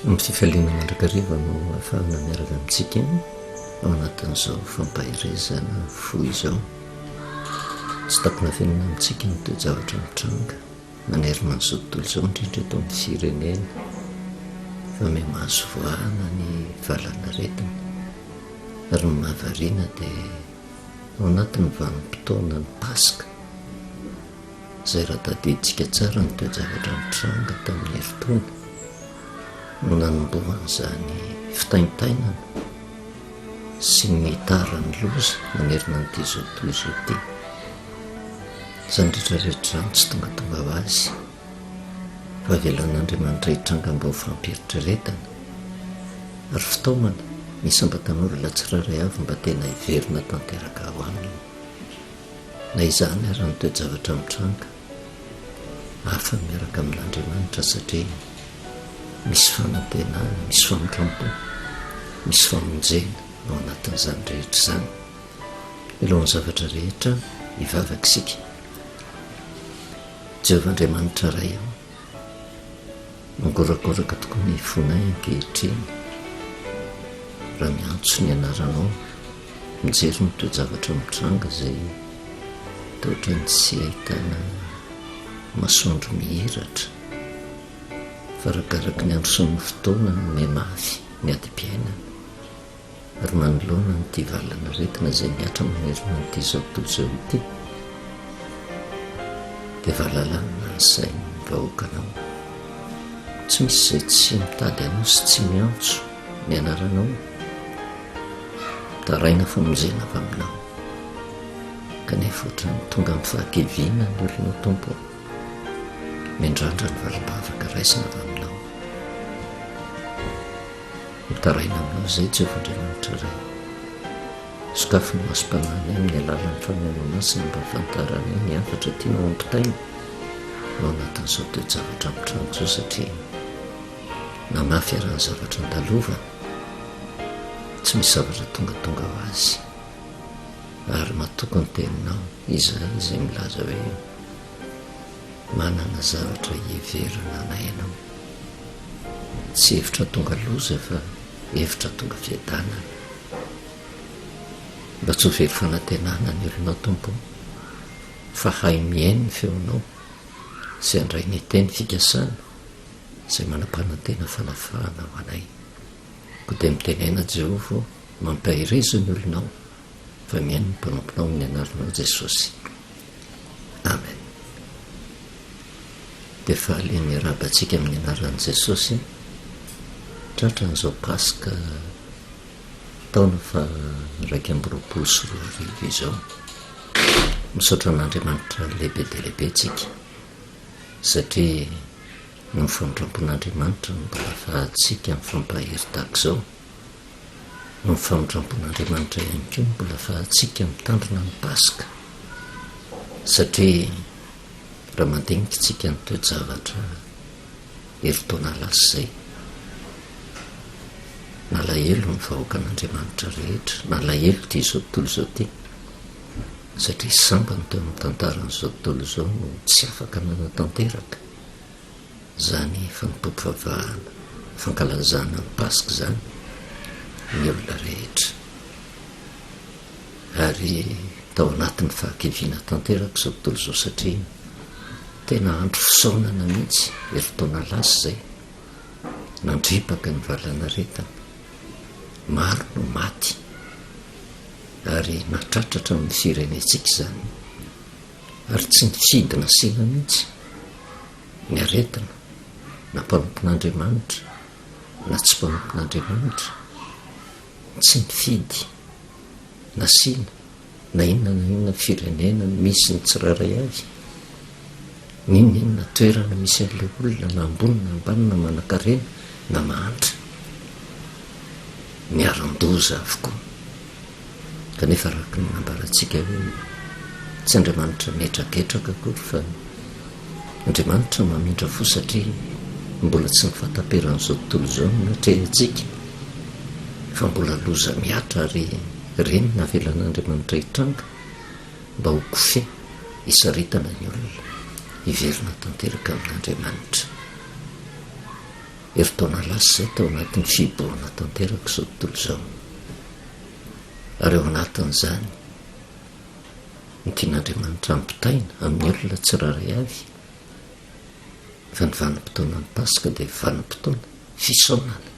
Ny fifaliana mandrakariva no ahafahana miaraka amintsika ao anatin'izao fampahirezana foy izao. Tsy tapina fiainana amintsika ny toejavatra mitranga manerina an'izao tontolo izao indrindra eto amin'ny firenena, fa may mahazo voahana ny valana retina ary ny mahavariana dia ao anatin'ny vanim-potoana ny Paska izay raha tadiditsika tsara ny toejavatra mitranga tamin'ny herintaona no nanombohan'izany fitaintainana sy ny taran'ny loza manerina n'ity zao tontolo izao ity. Izany rehetrarehetra izany tsy tongatonga ho azy fa velan'Andriamanitra hitranga mba ho fampieritreretana ary fitaomana misy ambatan'olona tsiraray avy mba tena hiverina tanteraka ho aminy. Na izany ary ny toejavatra mitranga hafa miaraka amin'Andriamanitra satria misy fanantenana, misy famindrampo, misy famonjena ao anatin'izany rehetra izany. Elohan'ny zavatra rehetra hivavaka isika. Jehovah-Andriamanitra ray ao, mangorakoraka tokoa ny fonay ankehitriny raha miantso ny anaranao mijery ny toejavatra mitranga izay totra ny tsy ahitana masoandro mihiratra fa arakaraka ny andro sy ny fotoana no may mafy ny ady-piainana ary manoloana nyity valana retina izay miatra manerina n'ity zao tontolo izao ity dia vahalalana ny sain'ny vahoakanao. Tsy misy izay tsy mitady anao sy tsy miantso ny anaranao, taraina famonjena avy aminao kanefa ohatrany tonga amin'ny fahakeviana ny olonao tompo, mindrandra ny valim-bavaka raisina avy aminao. Mitaraina aminao izay Jehovah-Andriamanitra ray, sokafo ny masom-pananay amin'ny alalan'ny fanehoana sy ny mba fantaranay ny hafatra tianao ampitaina ao anatin'izao toejavatra mitranga izao satria na mafy arany zavatra andalova tsy misy zavatra tongatonga ho azy ary matoko ny teninao izay milaza hoe manana zavatra hiheverana anainao, tsy hevitra tonga loza fa hevitra tonga fiadanana. Mba tsy ho very fanantenana ny olonao tompo fa hay mihaino ny feonao sy handray ny teny fikasana izay manam-panantena fanafahana ho anay. Koa dia mitenena Jehovah mampahirezo ny olonao fa mihaino ny mpanomponao amin'ny anaranao Jesosy. Amen. Dia faly miarabantsika amin'ny anaran'i Jesosy tratra n'izao Paska taona fa 2024 izao. Misaotra an'Andriamanitra lehibe dia lehibe tsika satria ny famindrampon'Andriamanitra no mbola ahafahantsika amin'ny fampahery tahaka izao. Ny famindrampon'Andriamanitra ihany koa mbola ahafahantsika mitandrina ny Paska satria raha mandinika tsika ny toejavatra herintaona lasa izay, nalahelo ny vahoakan'Andriamanitra rehetra, nalahelo ity zao tontolo izao ity satria sambany teo amin'ny tantaran'izao tontolo izao no tsy afaka nanatanteraka izany fanompoam-pivavahana, fankalazana ny Paska izany ny olona rehetra ary tao anatin'ny fahakeviana tanteraka izao tontolo izao satria tena andro fisaonana mihitsy herintaona lasa izay, nandripaka ny valana retina, maro no maty ary natratratra amin'ny firenentsika izany ary tsy nifidy nasina mihitsy ny aretina na mpanompon'Andriamanitra na tsy mpanompon'Andriamanitra, tsy nifidy nasina na inona na inona firenena misy ny tsiraray avy, ninona toerana misy an'ilay olona na ambony na ambany na manan-karena na mahantra, miaran-doza avokoa. Kanefa araka ny nambarantsika hoe tsy Andriamanitra mihetraketraka akory fa Andriamanitra mamindra fo satria mbola tsy nifantaperan'izao tontolo izao no natrehantsika fa mbola loza miatra ary reny navelan'Andriamanitra hitranga mba ho kofe hisaritana ny olona hiverina tanteraka amin'Andriamanitra. heritaona lasy izay tao anatin'ny fiborona tanteraka izao tontolo izao. Ary eo anatin'izany ny tian'Andriamanitra ampitaina amin'ny olona tsiraray avy fa ny vanim-potoana ny Paska dia vanim-potoana fisaonana.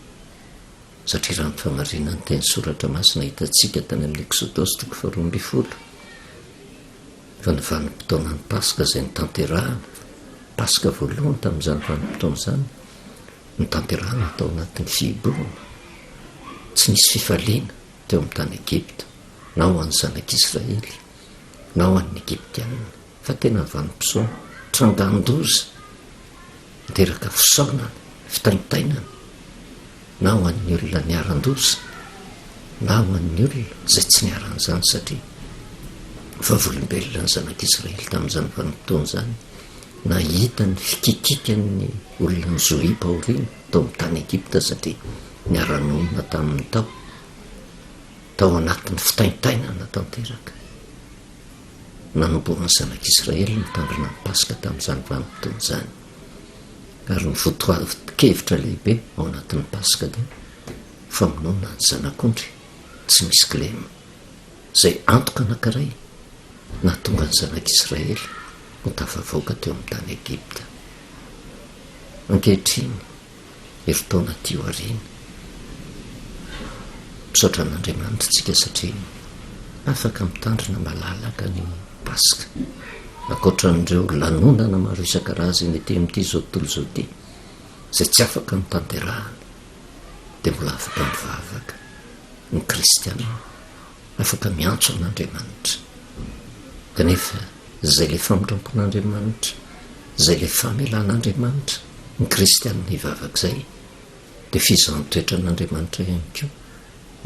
Satria raha ny famarinany teny soratra masina hitantsika tany amin'ny Ekzodosy 12 fa ny vanim-potoana ny Paska izay ny tanterahana Paska voalohany tamin'izany vanim-potoana izany ny tanterahana tao anatin'ny fiborona. Tsy nisy fifaliana teo amin'ny tany Egipta na ho an'ny zanak'Israely na ho an'ny Egiptianina fa tena vanim-potoana trangan-doza miteraka fisaonana, fitaintainana na ho an'ny olona niaran-doza na ho an'ny olona izay tsy niaran'izany satria vavolombelona ny zanak'Israely tamin'izany vanim-potoana izany nahita ny fikikikan'ny olona ny Zoipa aoriana tao amin'ny tany Egipta satria niaran'olona tamin'ny tao anatin'ny fitaintainana tanteraka. Nanomboan'ny zanak'Israely mitandrina ny Paska tamin'izany vanim-potoana izany. Ary ny votoavikevitra lehibe ao anatin'ny Paska dia famonoana ny zanak'ondry tsy misy kilema izay antoka anankiray nahatonga ny zanak'Israely ho tafavoaka teo amin'ny tany Egipta. Ankehitriny heritaona tio aoriana misaotra an'Andriamanitra tsika satria afaka mitandrina malalaka ny Paska ankoatran'ireo lanonana maro isan-karazany ety amin'ity zao tontolo izao ity izay tsy afaka mitanterahana dia mbola afaka mivavaka ny kristianina afaka miantso an'Andriamanitra. Kanefa izay le famindrampon'Andriamanitra izay le famelan'Andriamanitra ny kristianina hivavaka izay dia fizan'ny toetra an'Andriamanitra ihany koa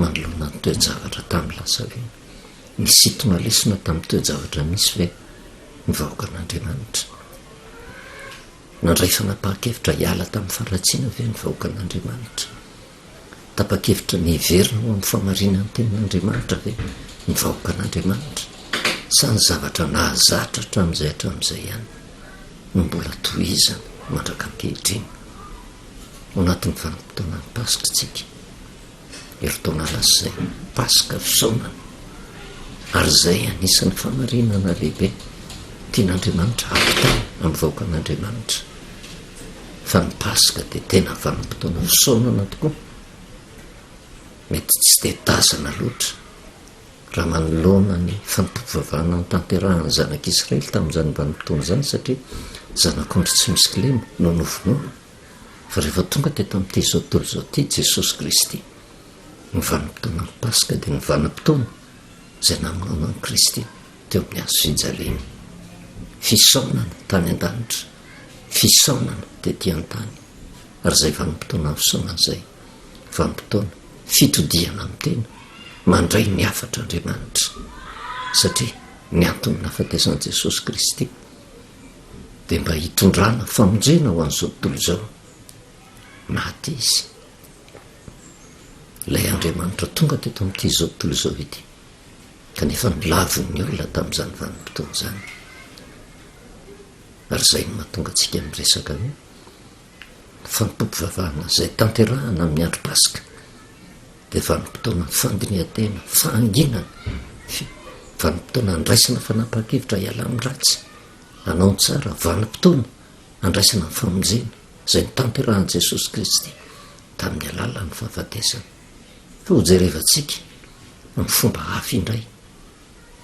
manoloana ny toe-javatra tamin'ny lasa ve nisitona lesona tamin'ny toe-javatra misy ve ny vahoaka an'Andriamanitra. Nandray fanapa-kevitra hiala tamin'ny faratsiana ve ny vahoaka an'Andriamanitra. Tapa-kevitra niverina ho amin'ny famarinany tenin'Andriamanitra ve ny vahoaka an'Andriamanitra. Sa ny zavatra nahazatra hatramin'izay ihany no mbola tohizana mandraka ankehitriny. Ao anatin'ny vanim-potoana ny Paska tsika heritaona lasy izay Paska fisaonana ary izay anisan'ny famarinana lehibe tian'Andriamanitra hampitaina amin'ny vahoaka an'Andriamanitra. Fa ny Paska dia tena vanim-potoana fisaonana tokoa. Mety tsy dia tazana loatra raha manoloana ny fampivavahana ny tanterahan'ny zanak'Israely tamin'izany vanim-potoana izany satria zanak'ondry tsy misy kilema no novonoana. Fa rehefa tonga teto amin'ity zao tontolo izao ity Jesosy Kristy, ny vanim-potoana ny Paska dia ny vanim-potoana izay namonoana ny Kristy teo amin'ny hazo fijaliana. Fisaonana tany an-danitra, fisaonana tetỳ an-tany. Ary izay vanim-potoana fisaonana izay vanim-potoana fitodiana amin'ny tena mandray ny afatr'Andriamanitra satria ny antony nahafatesan'i Jesosy Kristy dia mba hitondrana famonjena ho an'izao tontolo izao. Maty izy ilay Andriamanitra tonga teto amin'ity zao tontolo izao ity kanefa nilavon'ny olona tamin'izany vanim-potoana izany. Ary izay no mahatonga antsika miresaka hoe fampivavahana izay tanterahana amin'ny andro Paska dia vanim-potoana fandinihan-tena, fahanginana, vanim-potoana andraisana fanapa-kevitra hiala amin'ny ratsy, hanao tsara, vanim-potoana andraisana ny famonjena izay nitanterahan'i Jesosy Kristy tamin'ny alalan'ny fahafatesana. Fa ho jerevantsika amin'ny fomba hafa indray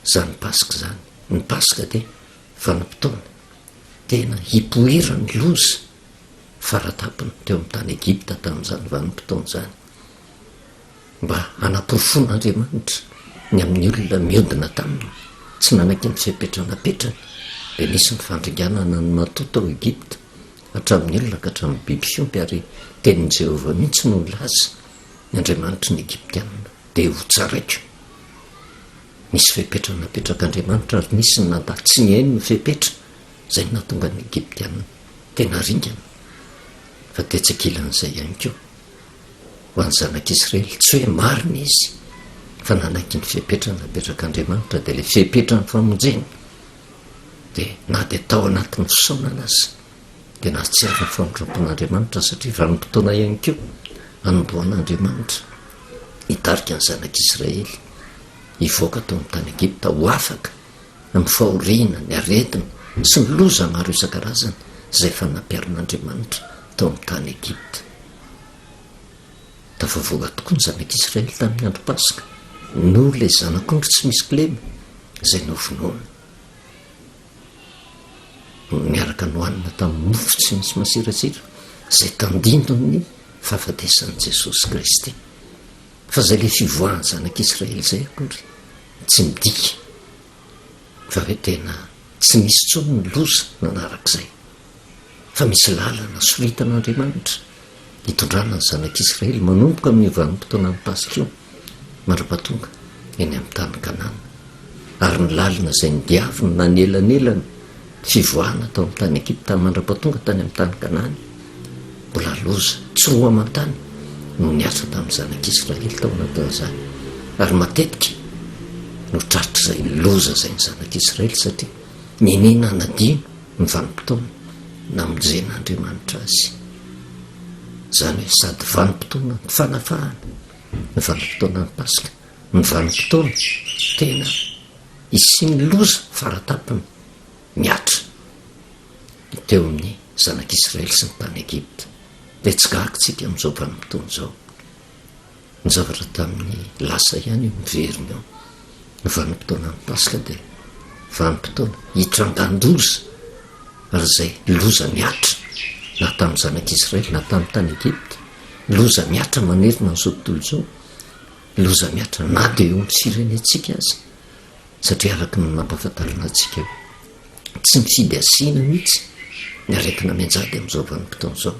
izany Paska izany. Ny Paska dia vanim-potoana tena hipoirany loza faratapony teo amin'ny tany Egipta tamin'izany vanim-potoana izany, mba hanapofon'Andriamanitra ny amin'ny olona miodina taminy tsy nanaky ny fipetranapetrany. Dia nisy ny fandringanana ny matoto ao Egipta hatramin'ny olona ka hatramin'ny biby fiompy ary tenin'i Jehovah mihitsy no laza ny Andriamanitra ny Egiptianina dia ho tsaraiko. Nisy fipetranapetraka-Andriamanitra ary nisy ny nandatsy ny hainy ny fipetra izay nahatonga ny Egiptianina tena ringana. Fa tetsakilan'izay ihany koa ho an'ny zanak'Israely tsy hoe marina izy fa nanaiky ny fipetrana napetrak'Andriamanitra dia ilay fipetrany famonjena dia na dia tao anatin'ny fisaonana azy dia nahatsiarina famindram-pon'andriamanitra satria vanim-potoana ihany keo anomboan'andriamanitra hitarika ny zanak'Israely hivoaka tao amin'ny tany Egipta ho afaka amin'ny fahoriana ny aretina sy ny loza maro isan-karazany izay efa nampiarin'andriamanitra tao amin'ny tany Egipta. Tafavoaka tokoa ny zanak'Israely tamin'ny andro Pasika noho ilay zanak'ondry tsy misy kilema izay novonoana. Miaraka nohanina tamin'ny mofo tsy misy masirasira izay tandindony fahafatesan'i Jesosy Kristy. Fa izay ilay fivoahan'ny zanak'Israely izay akondry tsy midika fa hoe tena tsy misy tsony ny loza nanarak'izay, fa misy lalana soritan'Andriamanitra hitondrana ny zanak'Israely manomboka amin'ny vanim-potoana ny Pasika io mandra-pahatonga eny amin'ny tany Kanana. Ary ny lalina izay nidiavina na nielanelana fivoahana tao amin'ny tany Egipta mandra-pahatonga tany amin'ny tany Kanana mbola loza tsy ho amantany no niasa tamin'ny zanak'Israely tao anatin'izany. Ary matetika no tratra izay loza izay ny zanak'Israely satria ninina nadino ny vanim-potoana namonjen'Andriamanitra azy. Izany hoe sady vanim-potoana ny fanafahana ny vanim-potoana ny Pasika, ny vanim-potoana tena isin'ny loza faratapiny miatra teo amin'ny zanak'Israely sy ny tany Egipta. Dia tsy gahakitsika amin'izao vanim-potoana izao. Ny zavatra tamin'ny lasa ihany io miverina eo. Ny vanim-potoana ny Pasika dia vanim-potoana hitrangan-doza ary izay loza miatra na tamin'ny zanak'Israely na tamin'ny tany Egipta. Loza miatra manerina n'izao tontolo izao, loza miatra na dia eo amin'ny firenentsika azy, satria araka ny nampahafantarina antsika eo tsy mifidy asiana mihitsy ny aretina mianjady amin'izao vanim-potoana izao,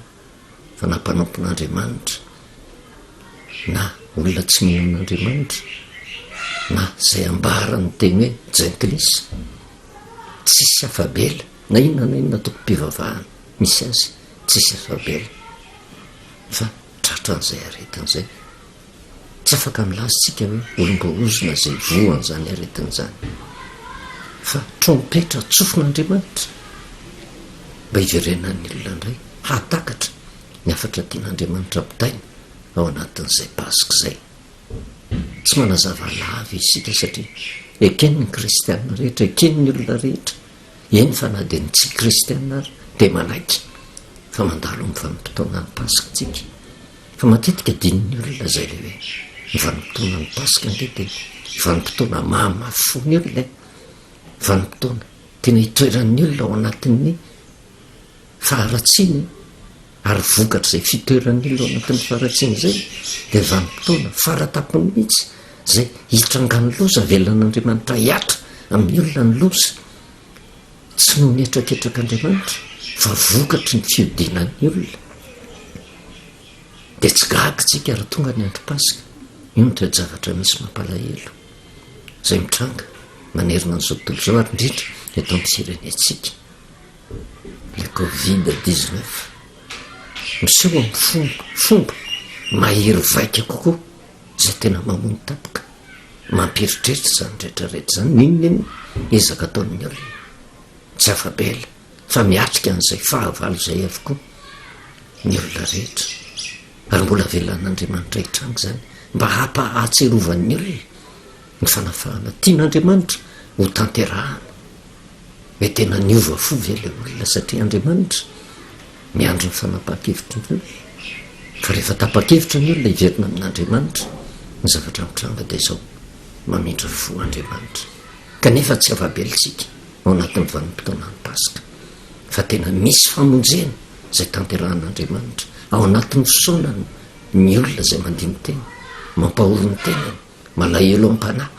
fa nampanampon'Andriamanitra na olona tsy mihinan'Andriamanitra na izay ambarany teny hoe jentilisa tsisy afabela na inona toko-pivavahana misy azy tsisy afabela, fa tratra an'izay aretin'izay. Tsy afaka milaza-tsika hoe olom-boozona izay voan'izany aretin'izany, fa trompetra tsofin'Andriamanitra mba hiverenan'ny olona indray hatakatra ny afatra tian'Andriamanitra ampitaina ao anatin'izay Pasika izay. Tsy manazava lava isika satria ekeny ny kristianina rehetra, ekeny ny olona rehetra, eny fa na dia ny tsy kristianina ary dia manaiky fa mandalo amin'ny vanim-potoana ny Pasika tsika. Fa matetika din'ny olona izay le hoe ny vanim-potoana ny Pasika nge dia vanim-potoana mahamafy ny olona, vanim-potoana tena hitoeran'ny olona ao anatin'ny faharatsiana ary vokatra izay fitoeran'ny olona ao anatin'ny faharatsiana izay dia vanim-potoana faratapony mihitsy izay hitrangany loza velan'Andriamanitra hiatra amin'ny olona ny loza, tsy no mietraketrak'Andriamanitra fa vokatry ny fiodinan'ny olona. Dia tsy gahakitsika raha tonga ny andro Pasika. Io ny toejavatra misy mampalahelo izay mitranga manerina n'izao tontolo izao ary indrindra eto amin'ny firenentsika. Le Covid-19 miseho amin'ny fomba mahery vaika kokoa izay tena mamono tapoka mampieritreritry izany rehetrarehetra izany. Ninonino ezaka ataon'ny olona tsy afabela fa miatrika an'izay fahavalo izay avokoa ny olona rehetra, ary mbola velan'Andriamanitra hitranga izany mba hampahatserovan'ny olona ny fanafahana tian'Andriamanitra ho tanterahana. Hoe tena niova fo ve ilay olona satria Andriamanitra miandro ny fanapaha-kevitry ny olona, fa rehefa tapa-kevitra ny olona hiverina amin'Andriamanitra ny zavatra mitranga dia izao mamindra fo Andriamanitra. Kanefa tsy avabelintsika ao anatin'ny vanim-potoana ny Pasika, fa tena misy famonjena izay tanterahan'Andriamanitra ao anatin'ny fisaonany ny olona izay mandiny tena, mampahoriny tenany, malahelo am-panahy,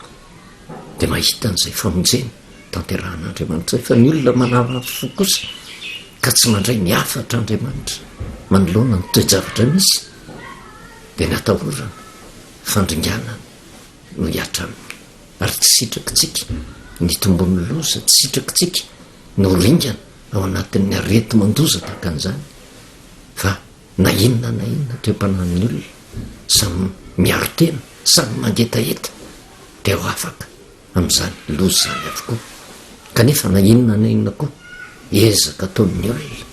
dia mahita an'izay famonjena tanterahan'Andriamanitra izay. Fa ny olona manana fo kosa ka tsy mandray ny afatra Andriamanitra manoloana ny toejavatra misy dia natahorana fandringanana no hiatra aminy. Ary tsy sitrakitsika ny tombon'ny loza, tsy sitrakitsika no ringana ao anatin'ny arety mandoza tahaka an'izany, fa na inona teo-panahin'ny olona samy miaro tena, samy mangetaheta dia ho afaka amin'izany loza zany avokoa. Kanefa na inona koa ezaka ataon'ny olona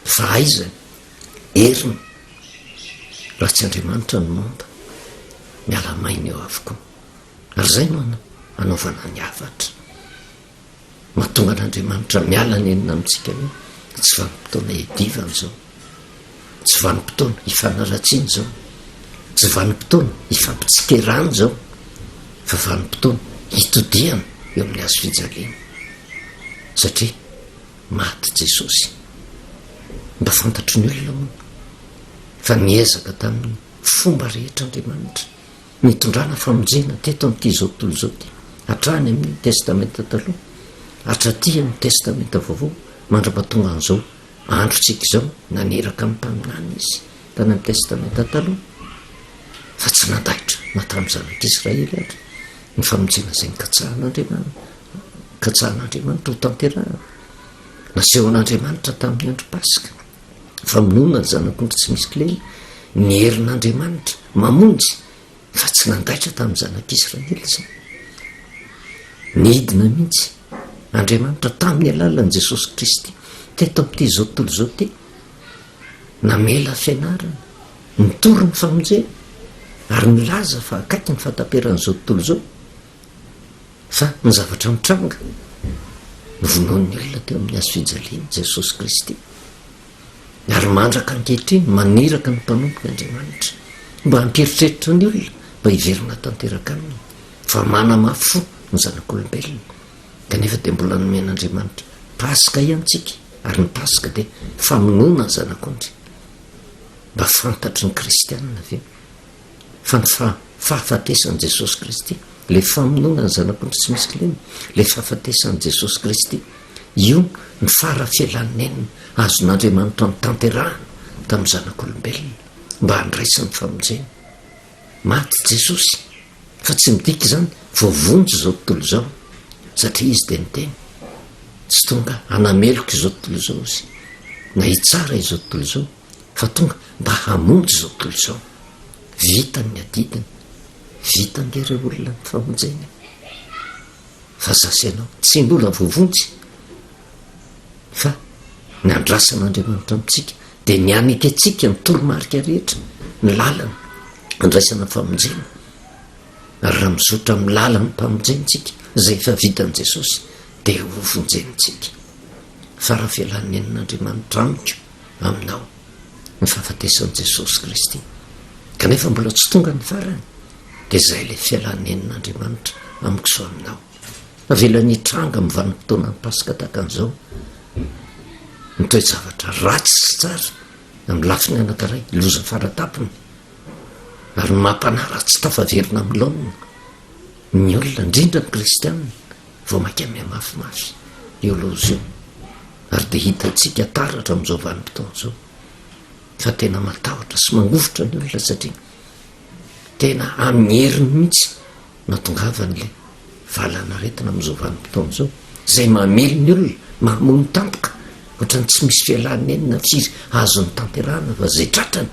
fa aiza erina raha tsy andriamanitra ny momba miala maina eo avokoa ary zay no anaovana ny avatra mahatonga an'andriamanitra miala ny enina amintsika hoe tsy vanim-potoana edivana zao, tsy vanim-potoana hifanaratsiany zao, tsy vanim-potoana hifampitsikerany zao, fa vanim-potoana hitodiana eo amin'ny hazo fijaliana satria maty Jesosy. Mba fantatry ny olona moa fa niezaka tamin'ny fomba rehetra Andriamanitra nitondrana famonjena teto amin'ity zao tontolo zao ty, hatrany amin'ny testamenta taloha, hatraty amin'ny testamenta vaovao, mandra-pahatonga an'izao androtsika izao naneraka amin'ny mpaminany izy tany amin'ny testamenta taloha, fa tsy nandahitra natramin'ny zanak'Israely ary ny famonjena izay nikatsahan'Andriamanitra ho tanterahana. Nasehon'Andriamanitra tamin'ny andro Pasika famonoana ny zanak'ondry tsy misy kileny, ny herin'Andriamanitra mamonjy fa tsy nandaitra tamin'ny zanak'Israely izany. Nidina mihitsy Andriamanitra tamin'ny alalan'i Jesosy Kristy teto amin'ity zao tontolo zao ty, namela fianarana, nitory ny famonjena ary nilaza fa akaiky ny fahataperan'izao tontolo zao fa ny zavatra mitranga novonoan'ny olona teo amin'ny hazo fijaliana Jesosy Kristy ary mandraka ankehitriny maniraka ny mpanompoka Andriamanitra mba hampieritreritry ny olona mba hiverina tanteraka aminy fa manamafy fo ny zanak'olombelona. Kanefa dia mbola nomen'Andriamanitra Pasika iantsika ary ny Pasika dia famonoana ny zanak'ondry mba fantatry ny kristianina aveo fa ny fahafatesan'i Jesosy Kristy, le famonoana ny zanak'ondry tsy misy kileny, le fahafatesan'i Jesosy Kristy, io ny farafialanenina azon'Andriamanitra ny tanterahana tamin'ny zanak'olombelona mba handraisany famonjena. Maty Jesosy fa tsy midika izany voavonjy izao tontolo zao satria izy dia niteny tsy tonga hanameloko izao tontolo zao izy na hitsara izao tontolo zao fa tonga mba hamonjy izao tontolo zao. Vitany ny adidiny, vitan'ireo olona ny famonjena fa zasanao tsy mbola voavonjy fa ny andrasan'Andriamanitra amintsika dia ny anike antsika ny toromarika rehetra ny lalana andraisana famonjena ary raha mizotra amin'ny lalany mpamonjentsika zay efa vitan'i Jesosy dia ho vonjenitsika. Farafialanen'Andriamanitra amiko aminao ny fahafatesan'i Jesosy Kristy. Kanefa mbola tsy tonga ny farany dia izay le fialanen'Andriamanitra amiko so aminao. Avela nitranga amin'ny vanim-potoana ny Pasika tahaka an'izao ny toe-javatra ratsy sy tsara amin'ny lafiny anankiray loza faratapony ary mampanara tsy tafaverina amin'ny laonina ny olona indrindra ny kristianina vao makamy mafimafy eo loza io ary dia hitantsika taratra amin'izao vanim-potoana zao fa tena matahotra sy mangovotra ny olona satria tena amin'ny heriny mihitsy natongavan'le valana retina amin'izao vanim-potoana zao izay mamely ny olona mamono tampoka ohatrany tsy misy fialanenina firy azony tanterahana fa zay tratrany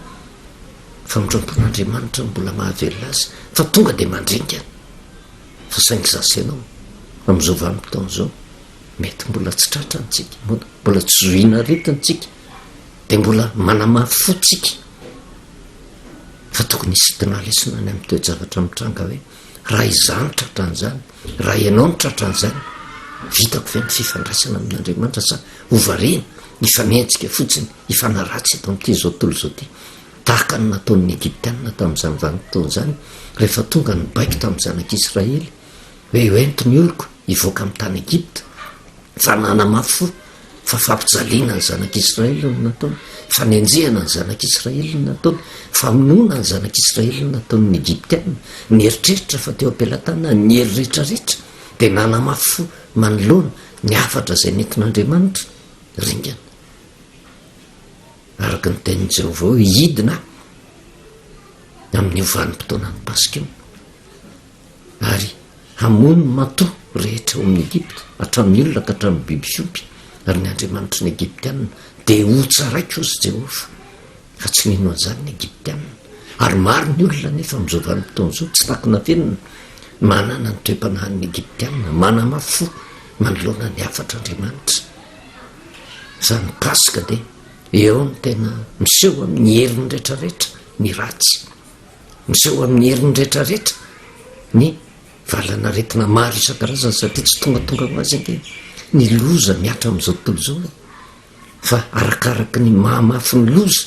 fa mindrompon'Andriamanitra mbola mahavelona azy fa tonga dia mandringana fa saingy zasanao amin'izao vanim-potoana zao mety mbola tsy tratrantsika, mbola tsy zohina retintsika dia mbola manamafy fotsika fa tokony hisidina lesona ny amin'ny toe-javatra mitranga hoe raha izany tratran'izany, raha ianao ny tratran'izany vitako ve ny fifandraisana amin'Andriamanitra sa hovarena hifanenjika fotsiny hifanaratsy eto amin'ity zao tontolo zao ty tahaka ny nataon'ny Egyptianina tamin'izany vanim-potoana zany rehefa tonga ny baiko tamin'ny zanak'Israely hoe hoento ny oloko hivoaka amin'ny tany Egypta fa nanamafy fo fa fampijaliana ny zanak'Israely no nataony, fanenjehana ny zanak'Israely no nataony, famonoana ny zanak'Israely no nataon'ny Egyptianina, ny eritreritra fa teo am-pelatana ny hery rehetrarehetra dia nanamafy fo manoloana ny afatra izay nentin'Andriamanitra ringana araka ny tenin'i Jehovah hoe hidina amin'ny vanim-potoana ny Pasika io ary hamono ny matoa rehetra eo amin'ny Egypta hatramin'ny olona ka hatramin'ny biby fiompy ary ny Andriamanitra ny Egyptianina dia ho tsaraiko ozy Jehovah fa tsy nino an'izany ny Egyptianina ary maro ny olona nefa amin'izao vanim-potoana zao tsy takona venina manana ny toe-panahin'ny Egyptianina manamafy fo manoloana ny afatr'Andriamanitra. Izany Pasika dia eo ny tena miseho amin'ny heriny rehetrarehetra ny ratsy, miseho amin'ny heriny rehetrarehetra ny valana retina maro isan-karazany satria tsy tongatonga ho azy ange ny loza miatra amin'izao tontolo zao fa arakaraky ny mahamafy ny loza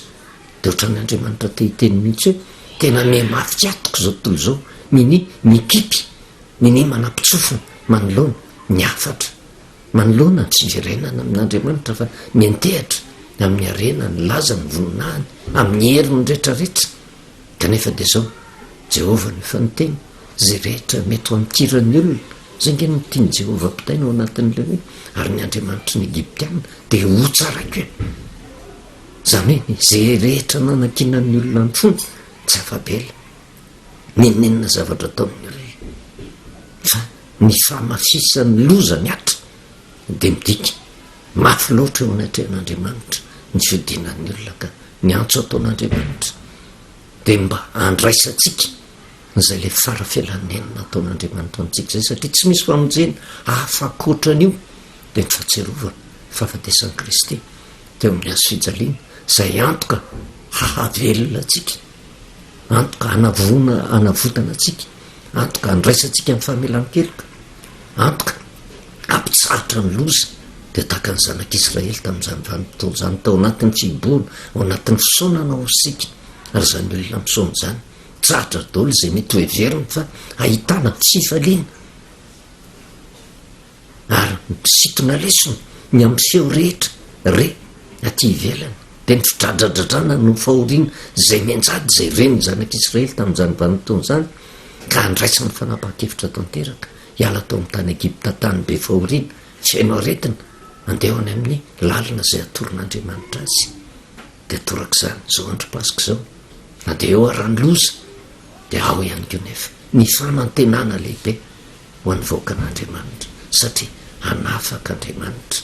de ohatran'Andriamanitra tehiteny mihitsy hoe tena mihamafy tsy atoko zao tontolo zao miny mikipy miny manampitsofina manoloana ny afatra manoloana tsy verenana amin'Andriamanitra fa miantehatra amin'ny arena ny laza ny voninahiny amin'ny heriny rehetrarehetra kanefa de zao Jehovah ny fanonteny zay rehetra mety ho amikiran'ny olona zay nge nytiany Jehovah mpitaina ao anatin'le hoe ary ny Andriamanitra ny Egyptiana de ho tsarako zany hoe zay rehetra nanankinan'ny olona ny fony tsy afabela nenenina zavatra atao amin'ny olona fa ny famafisany loza miatra de midika mafy loatra eo anatrehan'Andriamanitra ny fiodinan'ny olona ka ny antso ataon'Andriamanitra de mba andraisantsika zay le farafialanenina ataon'Andriamanitra amintsika zay satria tsy misy famonjena afakoatran'io de ny fahatserovana fahafatesan'i Kristy teo amin'ny azo fijaliana zay antoka hahavelona atsika, antoka anavotana atsika, antoka andraisantsika amin'ny famelan-keloka, antoka ampitsahatra ny loza de tahaka ny zanak'Israely tamin'izany vanim-potoana zany tao anatin'ny fiboana ao anatin'ny fisaonana ao sika ary zany olona misaona zany tsahatra daholo zay mety ho everiny fa ahitana fifaliana ary misitona lesona ny am'seho rehetra re aty ivelany de ny fidradradradrana no fahoriana zay mianjady zay reny ny zanak'Israely tamin'izany vanim-potoana zany ka andraisany fanapaha-kevitra tanteraka hiala tao amin'ny tany Egipta tany be fahoriana fiaino aretina andeha any amin'ny lalina zay atoron'Andriamanitra azy de torak'izany zao andro pasika zao na de eo arany loza de ao ihany ko nefa ny fanantenana lehibe ho an'ny vahoakan'Andriamanitra satria anafaka Andriamanitra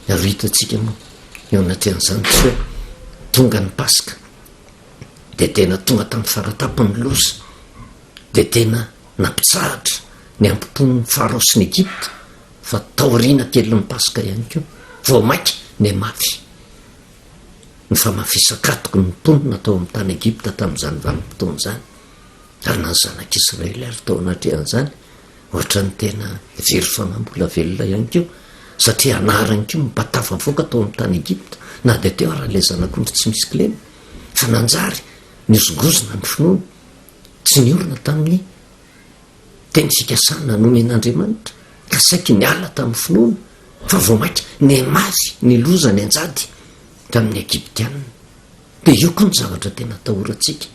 ary hitatsika moa eo anatin'izany tsy hoe tonga ny pasika de tena tonga tamin'ny faratapony loza de tena nampitsahatra ny ampipon'ny Farao sy ny Egypta fa taoriana kely ny pasika ihany ko vao maika ny mafy ny famafisakatoko ny mponina tao amin'ny tany Egypta tamin'izany vanim-potoana zany ary na ny zanak'Israely ary tao anatrehan'izany ohatra ny tena very fanambola velona ihany ko satria anarany ko mipatafa voaka tao amin'ny tany Egypta na de teo raha le zanak'ondry tsy misy kilema fa nanjary nizogozona ny finoana tsy ny olona tamin'ny teny fikasana nomen'Andriamanitra ka saiky ny ala tamin'ny finoana fa vao maika ny mafy ny loza ny anjady tamin'ny Egyptiana de io koa ny zavatra tena atahorantsika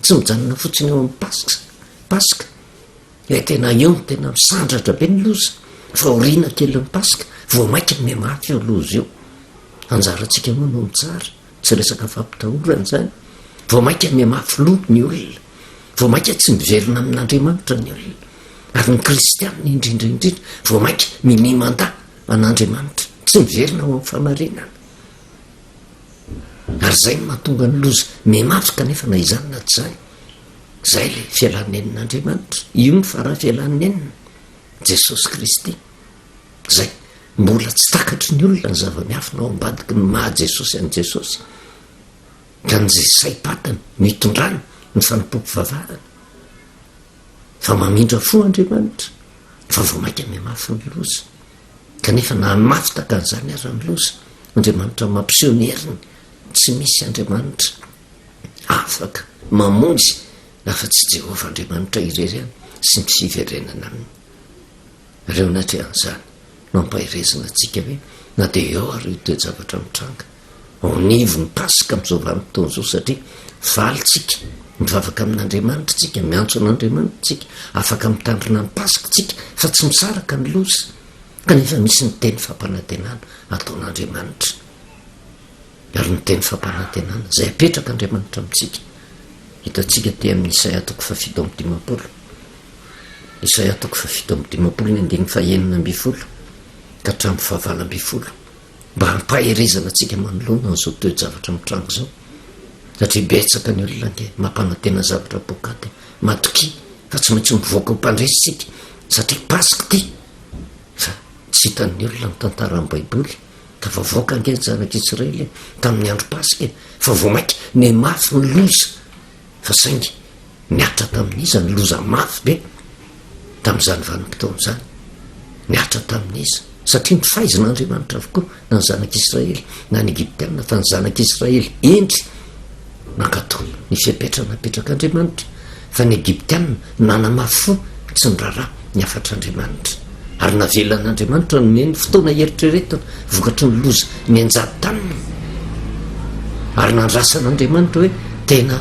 tsy mijanona fotsiny eo amin'ny pasika e tena eo ny tena misandratra be ny loza fa oriana kely ny pasika vao maika ny mafy eo loza io anjarantsika moa no mitsara tsy resaka fampitahorana zany vao maika ny mafy lo ny olona vao maika tsy miverina amin'Andriamanitra ny olona ary ny kristianina indrindraindrindra vao maika mimimanda an'Andriamanitra tsy miverina ao amin'ny famarinana ary zay no mahatonga ny loza mimafy kanefa na izany na tsy zany zay le fialan'enin'Andriamanitra io ny faraha fialan'enina Jesosy Kristy zay mbola tsy takatry ny olona ny zava-miafina ao ambadiky ny maha Jesosy an' Jesosy ka ny zay saim-patany mitondrana ny fanompoko vavahana fa mamindra fo Andriamanitra fa vao maika mimafy ny loza kanefa na mafy taka an'izany ary ny loza Andriamanitra mampiseho ny heriny tsy misy Andriamanitra afaka mamonjy lafa tsy Jehovah Andriamanitra irery any sy ny fiverenana aminy reo natrehan'izany no ampahirezana atsika hoe na de eo ary io toe-javatra mitranga ao nivo ny pasika am'izao vanim-potoana zao satria valitsika mivavaka amin'Andriamanitra tsika miantso an'Andriamanitra tsika afaka mitandrina ny pasika tsika fa tsy misaraka ny loza kanefa misy ny teny fampanantenana ataon'Andriamanitra ary ny teny fampanantenana zay apetraka Andriamanitra amintsika hitatsika te amin'ny Isaia 7:15 Isaia 7:15 ny andiny fahaenina amby folo ka hatramin'ny fahavalo amby folo mba hampahirezana atsika manoloana n'izao toe-javatra mitrango zao satria betsaka ny olona nge mampanantena zavatra bokady matoky fa tsy maintsy mivoaka ho mpandresitsika satria pasika ty fa tsy hitan'ny olona ny tantaran'ny baiboly tafavoaka nge zanak'Israely tamin'ny andro pasika fa vo mainky ny mafy ny loza fa saingy niatra tamin'iza ny loza mafy be tamin'izany vanim-potoana zany niatra tamin'iza satria ny fahaizan'andriamanitra avokoa na ny zanak'Israely na ny Egyptiana fa ny zanak'Israely endry nankatao ny fipetranapetrakaandriamanitra fa ny Egyptiana nanamafy fo tsy ny raharaha ny afatr'andriamanitra ary navelan'andriamanitra nomeny fotoana eritreretana vokatry ny loza mianjady tanina ary nandrasan'andriamanitra hoe tena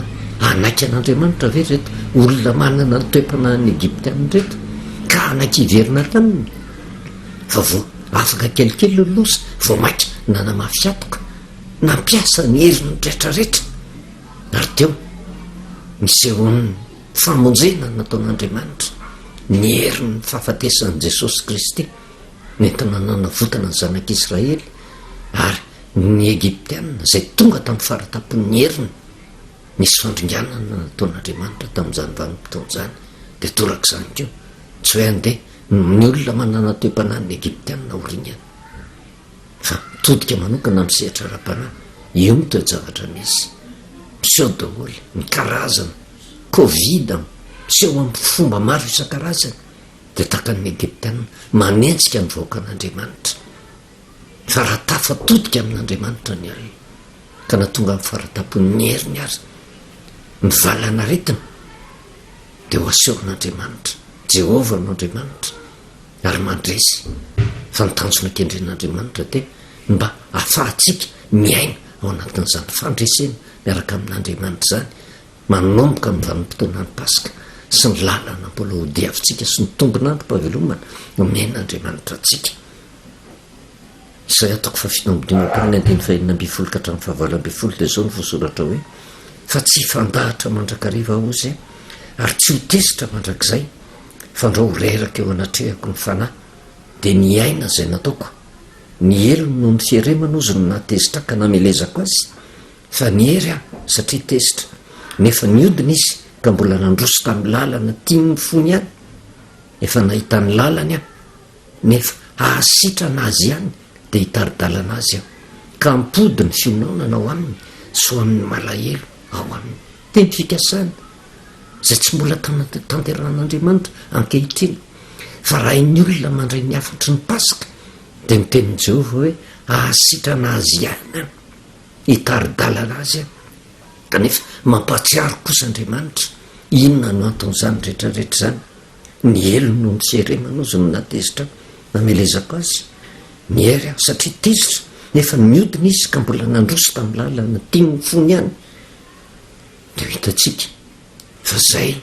anaiky an'andriamanitra ve reto olona manana ny toe-panahin'ny Egyptiana reto ka anaiky iverina tanina fa vo afaka kelikely ny loza vo mainky nanamafy atoka nampiasa ny heriny rehetrarehetra ary teo misehon'ny famonjena nataon'andriamanitra ny herin'ny fahafatesan'i Jesosy Kristy nentina nanavotana ny zanak'Israely ary ny Egyptiana izay tonga tamin'ny faratapon'ny heriny nisy fandringanana nataon'andriamanitra tamin'izany vanim-potoana zany dia torak'izany keo tsy hoe andeha ny olona manana toe-panahin'ny Egyptiana oringana fa todika manokana misehatra ra-panahy io mitoejavatra misy miseho daholo ny karazana Covid miseho amin'ny fomba maro isan-karazany dia takan'ny Egyptiana manenjika ny vahoakan'andriamanitra fa raha tafatodika amin'andriamanitra ny alina ka natonga amin'ny faratapon'ny heriny ary mivalana aretina dia ho asehon'andriamanitra Jehova n'andriamanitra ary mandresy fa nitanjona kendren'andriamanitra dia mba ahafahantsika miaina ao anatin'izany fandresena miaraka amin'andriamanitra zany manomboka amin'ny vanim-potoana ny pasika sy ny lalana mbola ho diavintsika sy ny tombon'androm-pahavelomana omen'andriamanitra atsika izay ataoko fa finombodim-pampirina andiny fahinina ambifolo ka hatramin'ny fahavalo ambifolo dia zao ny voasoratra hoe fa tsy fandahatra mandrakariva ozy ary tsy ho tezitra mandrakizay fa ndra ho reraka eo anatrehako ny fanahy dia ny aina izay nataoko ny elony noho ny fieremana ozy no natezitra ka namelezako azy fa ny hery aho satria tezitra nefa niodina izy ka mbola nandroso tamin'ny lalana tiany fony ihany efa nahita ny lalany aho nefa ahasitrana azy ihany dia hitaridalana azy aho ka ampody ny fionaonana ao aminy so amin'ny malahelo ao aminy teny fikasana izay tsy mbola tanteran'andriamanitra ankehitriny fa raha ny olona mandray ny afatry ny pasika dia mitenin'i Jehova hoe ahasitrana azy ihany hitaridalana azy aho kanefa mampatsiaro kosa Andriamanitra inona no anton'izany rehetrarehetra zany ny elo no ny fieremana ozy no natezitra namelezako azy ny hery aho satria tezitra nefa miodina izy ka mbola nandroso tamin'ny lalana tiany fony ihany dia hitatsika fa zay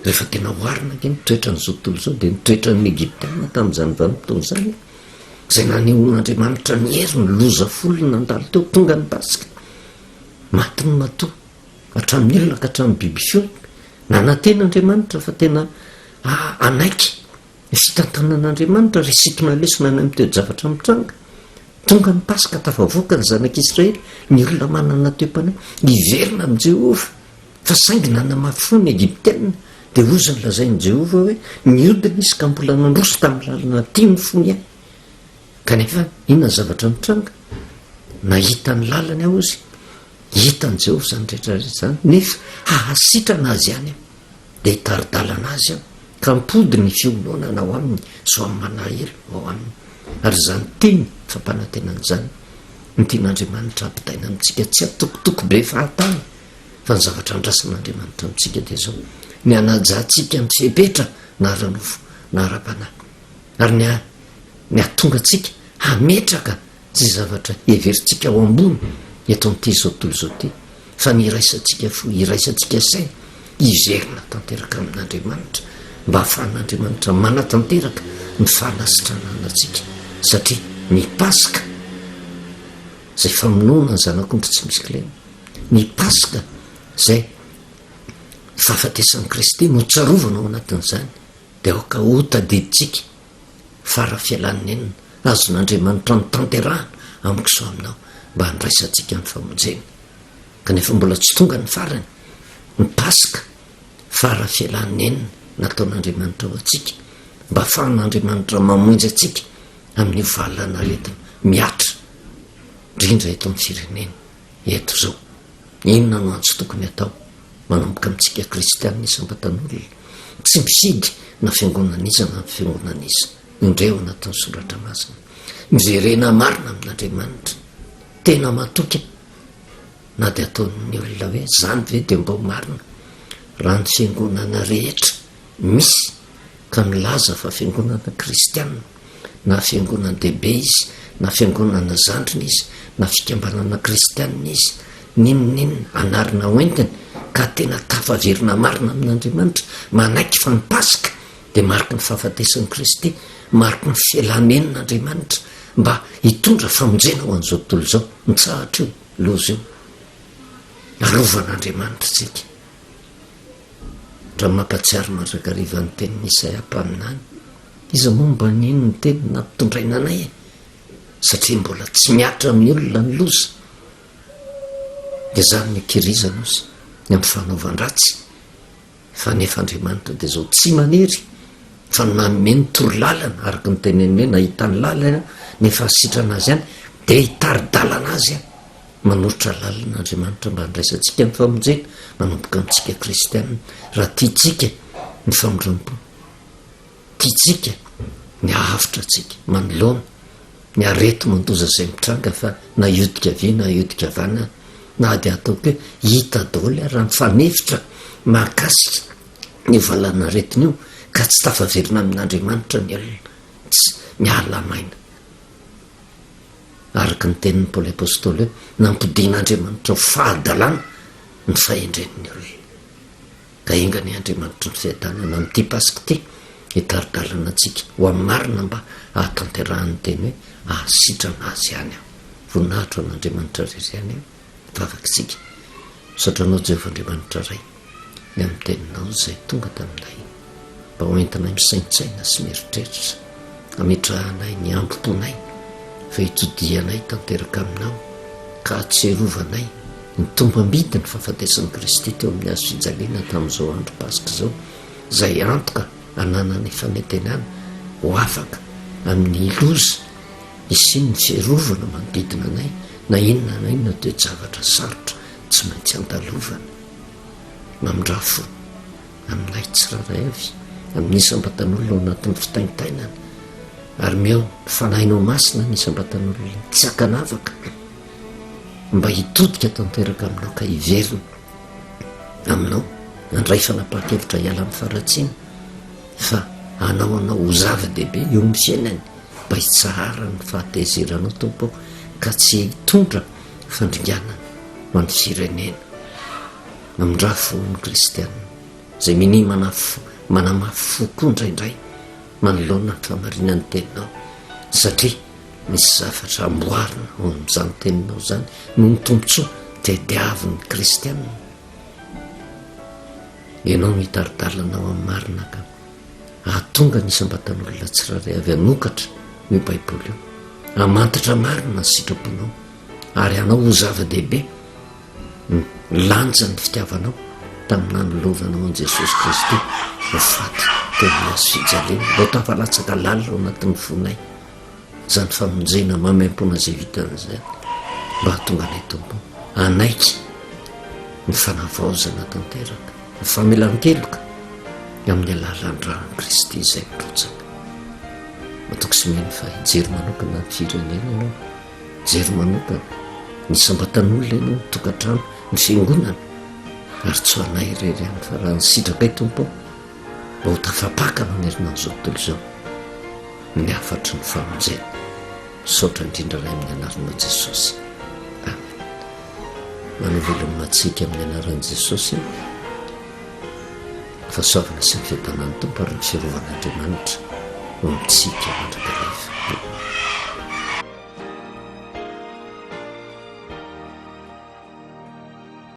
rehefa tena hoarina ke nitoetra n'izao tontolo izao dia nitoetra ny Egyptiana tamin'izany vanim-potoana zany izay nanehon'Andriamanitra ny hery ny loza folo nandalo teo tonga ny pasika maty ny matoa hatramin'ny olona ka hatramin'ny biby fionika nanaten'Andriamanitra fa tena anaiky fitantanan'Andriamanitra resitona lesona any amin'ny toe-javatra mitranga tonga ny pasika tafavoaka ny zanak'Israely ny olona manana toe-panahy iverina amin'i Jehova fa saingy nanamafy fo ny Egyptiana dia ozy ny lazain'i Jehova hoe niodina izy ka mbola nandroso tamin'ny lalana tiany fony ihany kanefa inona ny zavatra mitranga nahita ny lalany aho izy hitan'i Jehova zany rehetrarehetra zany nefa ahasitrana azy ihany aho dia hitaridalana azy aho ka mpody ny fionoanana ao aminy so amin'ny manahelo ao aminy ary zany teny fampanantenan'izany ny tian'Andriamanitra ampitaina amintsika tsy atokotoko be fahatany fa ny zavatra andrasan'Andriamanitra amintsika dia zao ny anajantsika amin'ny fipetra na ara-nofo na ara-panahy ary ny atonga atsika hametraka tsy zavatra everitsika ao ambony eto amin'ity zao tontolo izao ty fa ny iraisantsika fo iraisantsika saina iverina tanteraka amin'Andriamanitra mba ahafahan'Andriamanitra manatanteraka ny fahanasitranana antsika satria ny pasika izay famonoana ny zanak'ondry tsy misy kilena ny pasika izay fahafatesan'i Kristy no tsarovana ao anatin'izany dia aoka ho tadiditsika fara fialan'ny enina azon'Andriamanitra ny tanterahana amikiso aminao mba handraisantsika ny famonjena kanefa mbola tsy tonga ny farany ny pasika fara fialan'ny enina nataon'Andriamanitra ao atsika mba ahafahan'Andriamanitra mamonjy atsika amin'io valana aretina miatra indrindra eto amin'ny firenena eto zao inona no antso tokony atao manomboka amintsika kristianina isam-batan'olona tsy misidy na fiangonana iza na fiangonana iza indreo anatin'ny soratra masina mijerena marina amin'andriamanitra tena matoky na dia ataon'ny olona hoe zany ve dia mba marina raha ny fiangonana rehetra misy ka milaza fa fiangonana kristianina na fiangonana dehibe izy na fiangonana zandrina izy na fikambanana kristianina izy ninonninona anarina hoentiny ka tena tafaverina marina amin'andriamanitra manaiky fa nipasika dia mariky ny fahafatesan'i kristy mariky ny fialanen'andriamanitra mba hitondra famonjena ho an'izao tontolo izao mitsahatra io loza io arovan'andriamanitra tsika raha mampatsiary mandrakariva ny tenin'ny Isaia mpaminany iza moa mba nino ny teny nampitondraina anay satria mbola tsy miatra amin'ny olona ny loza dia zany mikirizana ozy ny amin'ny fanaovan-dratsy fa nefa andriamanitra dia zao tsy manery fa ny manome ny toro lalana araka ny teneny hoe nahitany lalana nefa sitrana azy ihany dia hitari-dalana azy a manorotra lalan'andriamanitra mba ndraisantsika ny famonjena manomboka amintsika kristianina raha tiatsika ny famondram-po tiatsika ny ahafitra tsika manoloana ny arety mandoza izay mitranga fa na iodika ve na iodika vana na dia ataoko hoe hita daholy raha mifanefitra mahakasika ny valana aretina io ka tsy tafaverina amin'andriamanitra ny olona tsy mialamaina araka ny tenin'ny Paoly apôstôly hoe nampidin'andriamanitra ho fahadalana ny fahendren'ny olona ka inga ny andriamanitra ny fiadanana amin'ity pasika ity hitaridalana antsika ho amin'ny marina mba ahatanterahany teny hoe ahasitrana azy ihany aho voninahitro an'andriamanitra rery ihany io vavakitsika sotranao Jehovah-andriamanitra ray ny amin'ny teninao izay tonga taminay mba hoentinay misaintsaina sy mieritreritra ametrahanay ny ambom-ponay fa hitodianay tanteraka aminao ka atserovanay ny tombo-ambidi ny fahafatesan'i Kristy teo amin'ny azo fijaliana tamin'izao andro pasika izao izay antoka ananany fanentenana ho afaka amin'ny loza isiny ny fierovana manodidina anay na inona na inona toe zavatra sarotra tsy maintsy andalovana mamindrafo aminay tsiraray avy amin'nisam-batan'olona ao anatin'ny fitaintainana ary meo fanahinao masina nisam-batan'olona tsy hakanavaka mba hitodika tanteraka aminao ka hiverina aminao andray fanapaha-kevitra hiala amin'ny faratsiana fa anaoanao ho zava-dehibe eo amin'ny fiainany mba hitsahara ny fahatezeranao tompo ka tsy hitondra fandringanana ho an'ny firenena mamindrafo ny kristianina izay mini manamafy fo koa indraindray manoloana ny famarinany teninao satria misy zavatra amboarina ao amin'izany teninao zany no ny tombotsoa diadiavin'ny kristianina ianao mitaridalana ao amin'ny marina ka ahatonga nisam-batan'olona tsiraray avy anokatra io baiboly io amantatra marina ny sitraponao ary anao ho zava-dehibe lanja ny fitiavanao tamin'nanolovanao an' Jesosy Kristy ho faty teo amin'ny azo fijaliana mba tafalatsaka lalina ao anatin'ny fonay zany famonjena mamaimpona zay vitan'izany mba hatonga anay tompo anaiky ny fanavaozana tanteraka ny famelan-keloka amin'ny alalandrany Kristy izay mirotsaka matoko sy meny fa hijery manokana ny firenena ianao jery manokana nisam-batan'olona ianao tokantrano ny fiangonana ary tsy ho anay rery ihany fa raha nisitraka tompo mba ho tafapaka manerina an'izao tontolo izao ny afatry ny famonjena saotra indrindra ray amin'ny anaran'i Jesosy amen manovelony matsika amin'ny anaran'i Jesosy fahasoavana sy ny fiadanany tompo ary ny fiarovana Andriamanitra ho amintsika mandraka